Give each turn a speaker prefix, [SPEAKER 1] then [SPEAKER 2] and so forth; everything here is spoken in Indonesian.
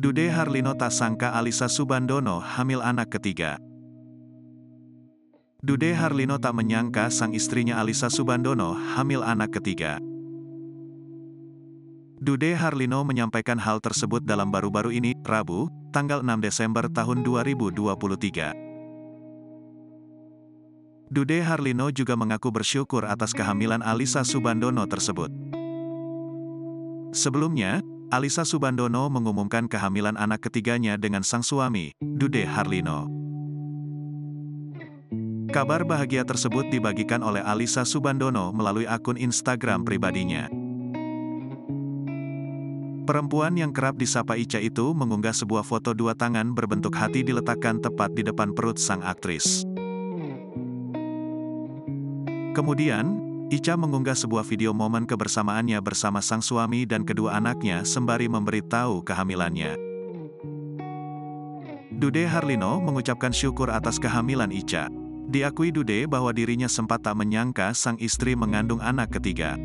[SPEAKER 1] Dude Harlino tak sangka Alyssa Soebandono hamil anak ketiga. Dude Harlino tak menyangka sang istrinya Alyssa Soebandono hamil anak ketiga. Dude Harlino menyampaikan hal tersebut dalam baru-baru ini, Rabu, tanggal 6 Desember tahun 2023. Dude Harlino juga mengaku bersyukur atas kehamilan Alyssa Soebandono tersebut. Sebelumnya, Alyssa Soebandono mengumumkan kehamilan anak ketiganya dengan sang suami, Dude Harlino. Kabar bahagia tersebut dibagikan oleh Alyssa Soebandono melalui akun Instagram pribadinya. Perempuan yang kerap disapa Ica itu mengunggah sebuah foto dua tangan berbentuk hati diletakkan tepat di depan perut sang aktris. Kemudian, Ica mengunggah sebuah video momen kebersamaannya bersama sang suami dan kedua anaknya sembari memberitahu kehamilannya. Dude Harlino mengucapkan syukur atas kehamilan Ica. Diakui Dude bahwa dirinya sempat tak menyangka sang istri mengandung anak ketiga.